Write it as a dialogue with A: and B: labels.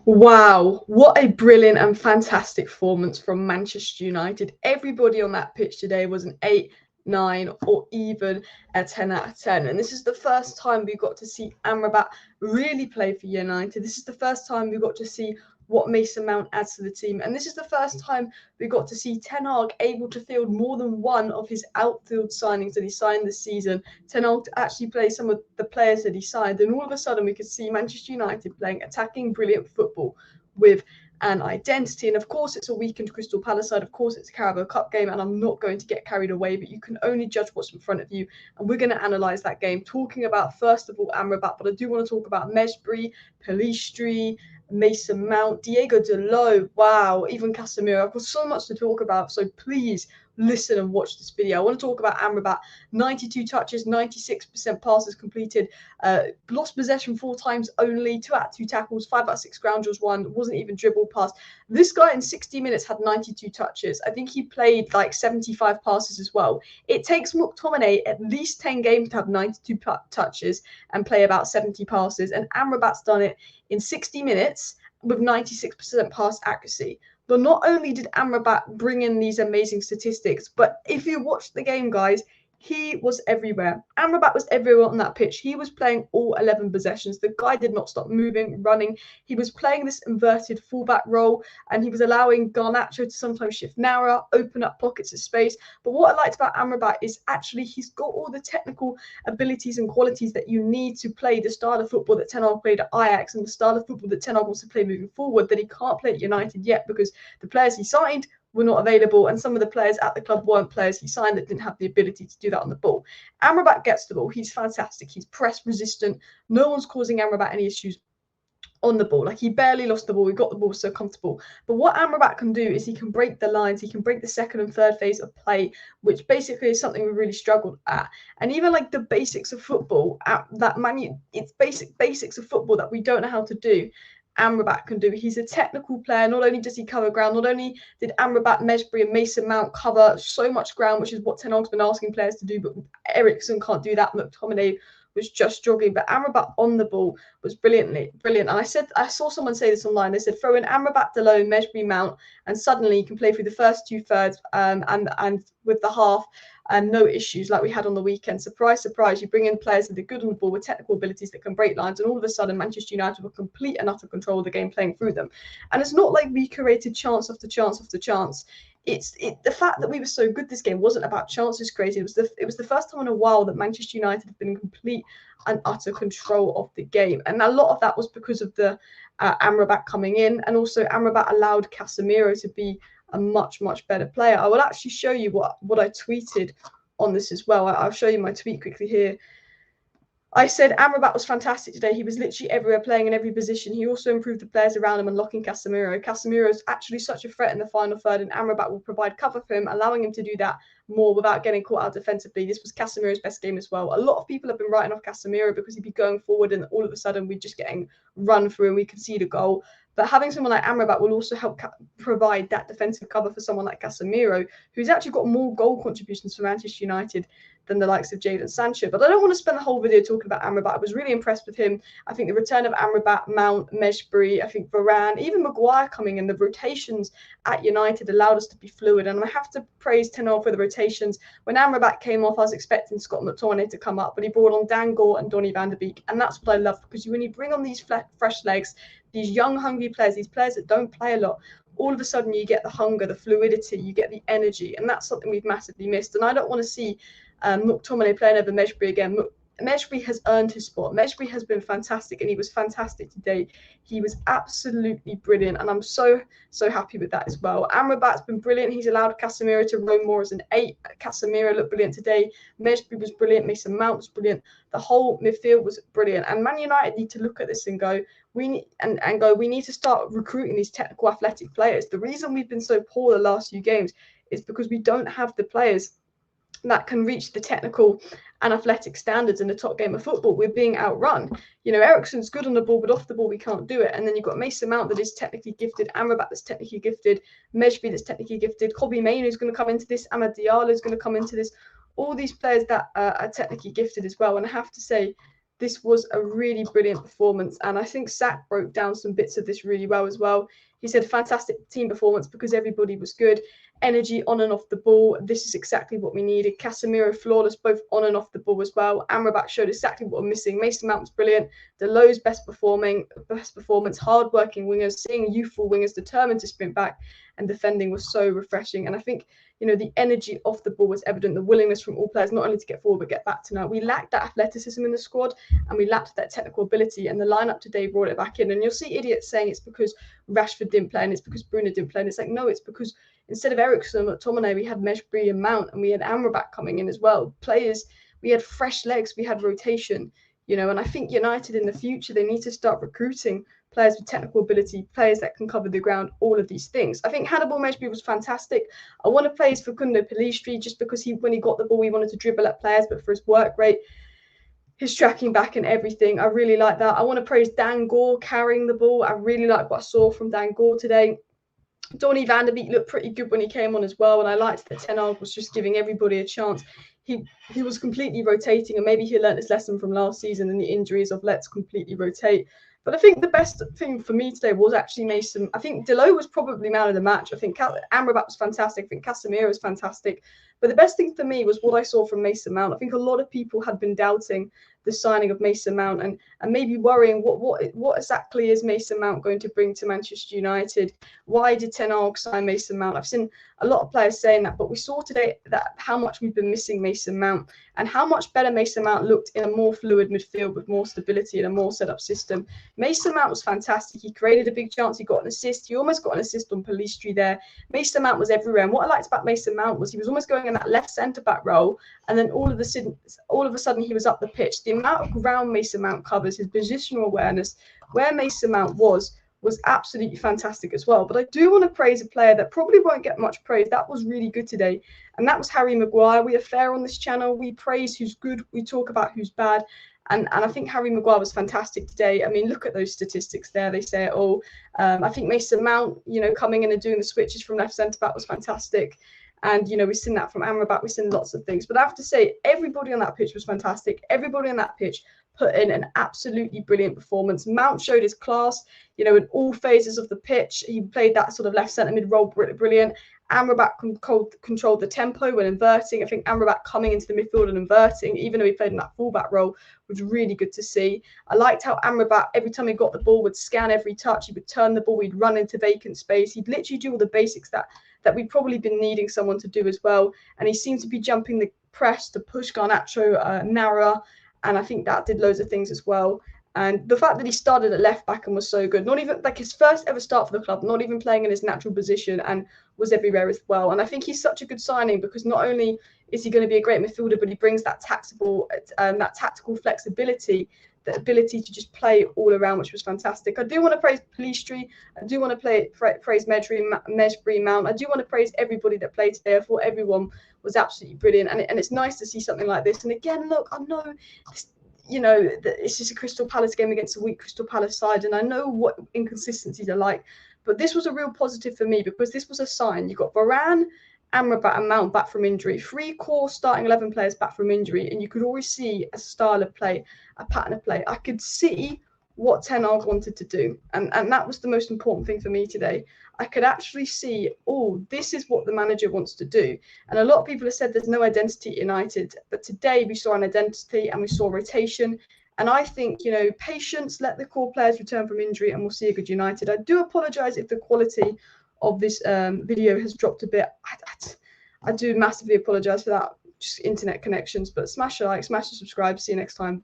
A: Wow, what a brilliant and fantastic performance from Manchester United. Everybody on that pitch today was an 8, 9, or even a 10 out of 10. And this is the first time we got to see AMRABAT really play for United. This is the first time we got to see what Mason Mount adds to the team. And this is the first time we got to see Ten Hag able to field more than one of his outfield signings that he signed this season. Ten Hag to actually play some of the players that he signed. And all of a sudden we could see Manchester United playing attacking, brilliant football with an identity. And of course, it's a weakened Crystal Palace side. Of course, it's a Carabao Cup game, and I'm not going to get carried away, but you can only judge what's in front of you. And we're going to analyse that game, talking about, first of all, AMRABAT, but I do want to talk about Mejbri, Pelistri, Mason Mount, Diego Dalot, wow, even Casemiro. I've got so much to talk about, so please listen and watch this video. I want to talk about AMRABAT. 92 touches, 96% passes completed, lost possession 4 times only, 2 out of 2 tackles, 5 out of 6 ground duels won, wasn't even dribbled past. This guy in 60 minutes had 92 touches. I think he played like 75 passes as well. It takes McTominay at least 10 games to have 92 touches and play about 70 passes, and AMRABAT's done it in 60 minutes with 96% pass accuracy. But not only did AMRABAT bring in these amazing statistics, but if you watch the game, guys, he was everywhere. AMRABAT was everywhere on that pitch. He was playing all 11 possessions. The guy did not stop moving, running. He was playing this inverted fullback role, and he was allowing Garnacho to sometimes shift narrower, open up pockets of space. But what I liked about AMRABAT is actually he's got all the technical abilities and qualities that you need to play the style of football that Ten Hag played at Ajax and the style of football that Ten Hag wants to play moving forward, that he can't play at United yet because the players he signed were not available, and some of the players at the club weren't players he signed that didn't have the ability to do that on the ball. AMRABAT gets the ball. He's fantastic. He's press resistant. No one's causing AMRABAT any issues on the ball. Like, he barely lost the ball. We got the ball so comfortable. But what AMRABAT can do is he can break the lines. He can break the second and third phase of play, which basically is something we really struggled at. And even like the basics of football, it's basics of football that we don't know how to do. AMRABAT can do. He's a technical player. Not only does he cover ground, not only did AMRABAT, Mejbri, and Mason Mount cover so much ground, which is what Ten Hag's been asking players to do, but Eriksen can't do that. McTominay was just jogging, but AMRABAT on the ball was brilliant. And I saw someone say this online. They said throw in AMRABAT, Dalot, Mejbri, Mount, and suddenly you can play through the first 2/3 and with the half. And no issues like we had on the weekend. Surprise, surprise, you bring in players that are good on the ball with technical abilities that can break lines, and all of a sudden Manchester United were complete and utter control of the game playing through them. And it's not like we created chance after chance after chance. The fact that we were so good this game wasn't about chances created. It was the first time in a while that Manchester United have been in complete and utter control of the game. And a lot of that was because of the AMRABAT coming in, and also AMRABAT allowed Casemiro to be a much, much better player. I will actually show you what I tweeted on this as well. I'll show you my tweet quickly here. I said AMRABAT was fantastic today. He was literally everywhere, playing in every position. He also improved the players around him, unlocking Casemiro. Casemiro is actually such a threat in the final third, and AMRABAT will provide cover for him, allowing him to do that more without getting caught out defensively. This was Casemiro's best game as well. A lot of people have been writing off Casemiro because he'd be going forward, and all of a sudden we're just getting run through and we concede a goal. But having someone like AMRABAT will also help provide that defensive cover for someone like Casemiro, who's actually got more goal contributions for Manchester United than the likes of Jadon Sancho. But I don't want to spend the whole video talking about AMRABAT. I was really impressed with him. I think the return of AMRABAT, Mount, Mejbri, I think Varane, even Maguire coming in, the rotations at United allowed us to be fluid. And I have to praise Ten Hag for the rotations. When AMRABAT came off, I was expecting Scott McTominay to come up, but he brought on Dangor and Donny van de Beek. And that's what I love, because when you bring on these fresh legs, these young, hungry players, these players that don't play a lot, all of a sudden you get the hunger, the fluidity, you get the energy. And that's something we've massively missed. And I don't want to see McTominay playing over Mejbri again. Mejbri has earned his spot. Mejbri has been fantastic, and he was fantastic today. He was absolutely brilliant, and I'm so happy with that as well. AMRABAT's been brilliant. He's allowed Casemiro to roam more as an 8. Casemiro looked brilliant today. Mejbri was brilliant. Mason Mount was brilliant. The whole midfield was brilliant. And Man United need to look at this and go, we need to start recruiting these technical athletic players. The reason we've been so poor the last few games is because we don't have the players that can reach the technical and athletic standards in the top game of football. We're being outrun. You know, Eriksen's good on the ball, but off the ball we can't do it. And then you've got Mason Mount that is technically gifted, AMRABAT that's technically gifted, Mejbri that's technically gifted, Kobbie Mainoo is going to come into this, Amad Diallo is going to come into this. All these players that are technically gifted as well. And I have to say, this was a really brilliant performance. And I think Sack broke down some bits of this really well as well. He said fantastic team performance because everybody was good. Energy on and off the ball. This is exactly what we needed. Casemiro flawless both on and off the ball as well. AMRABAT showed exactly what we're missing. Mason Mount was brilliant. Dalot's best performance. Hard-working wingers, seeing youthful wingers determined to sprint back, and defending was so refreshing. And I think, you know, the energy off the ball was evident. The willingness from all players not only to get forward but get back to now. We lacked that athleticism in the squad, and we lacked that technical ability. And the lineup today brought it back in. And you'll see idiots saying it's because Rashford didn't play and it's because Bruno didn't play. And it's like, no, it's because instead of Eriksen or McTominay, we had Mejbri and Mount, and we had AMRABAT coming in as well. Players, we had fresh legs, we had rotation, you know. And I think United in the future, they need to start recruiting players with technical ability, players that can cover the ground, all of these things. I think Hannibal Mejbri was fantastic. I want to praise Facundo Pellistri just because when he got the ball, he wanted to dribble at players, but for his work rate, his tracking back and everything, I really like that. I want to praise Dan Gore carrying the ball. I really like what I saw from Dan Gore today. Donny van der Beek looked pretty good when he came on as well, and I liked that Ten Hag was just giving everybody a chance. He was completely rotating, and maybe he learned his lesson from last season and the injuries of let's completely rotate. But I think the best thing for me today was actually Mason. I think Dalot was probably man of the match. I think AMRABAT was fantastic. I think Casemiro was fantastic. But the best thing for me was what I saw from Mason Mount. I think a lot of people had been doubting the signing of Mason Mount and maybe worrying what exactly is Mason Mount going to bring to Manchester United? Why did Ten Hag sign Mason Mount? I've seen a lot of players saying that, but we saw today that how much we've been missing Mason Mount and how much better Mason Mount looked in a more fluid midfield with more stability and a more set up system. Mason Mount was fantastic. He created a big chance. He got an assist. He almost got an assist on Pellistri there. Mason Mount was everywhere. And what I liked about Mason Mount was he was almost going in that left centre-back role, and then all of a sudden he was up the pitch. The amount of ground Mason Mount covers, his positional awareness, where Mason Mount was absolutely fantastic as well. But I do want to praise a player that probably won't get much praise. That was really good today, and that was Harry Maguire. We are fair on this channel. We praise who's good. We talk about who's bad. And I think Harry Maguire was fantastic today. I mean, look at those statistics there. They say it all. I think Mason Mount, you know, coming in and doing the switches from left centre-back was fantastic. And, you know, we've seen that from AMRABAT. We've seen lots of things. But I have to say, everybody on that pitch was fantastic. Everybody on that pitch put in an absolutely brilliant performance. Mount showed his class, you know, in all phases of the pitch. He played that sort of left centre mid role brilliant. AMRABAT controlled the tempo when inverting. I think AMRABAT coming into the midfield and inverting, even though he played in that fullback role, was really good to see. I liked how AMRABAT, every time he got the ball, would scan every touch. He would turn the ball. He'd run into vacant space. He'd literally do all the basics that we've probably been needing someone to do as well. And he seemed to be jumping the press to push Garnacho narrower. And I think that did loads of things as well. And the fact that he started at left back and was so good, not even like his first ever start for the club, not even playing in his natural position, and was everywhere as well. And I think he's such a good signing because not only is he going to be a great midfielder, but he brings that tactical flexibility, the ability to just play all around, which was fantastic. I do want to praise Pellistri. I do want to praise Mejbri Mount. I do want to praise everybody that played today. I thought everyone was absolutely brilliant. And it's nice to see something like this. And again, look, I know this, you know, it's just a Crystal Palace game against a weak Crystal Palace side. And I know what inconsistencies are like. But this was a real positive for me because this was a sign. You got Varane, AMRABAT and Mount back from injury, 3 core starting 11 players back from injury, and you could always see a style of play, a pattern of play. I could see what Ten Hag wanted to do, and that was the most important thing for me today. I could actually see, oh, this is what the manager wants to do. And a lot of people have said there's no identity at United, but today we saw an identity and we saw rotation. And I think, you know, patience, let the core players return from injury, and we'll see a good United. I do apologise if the quality of this video has dropped a bit. I do massively apologise for that, just internet connections. But smash a like, smash a subscribe. See you next time.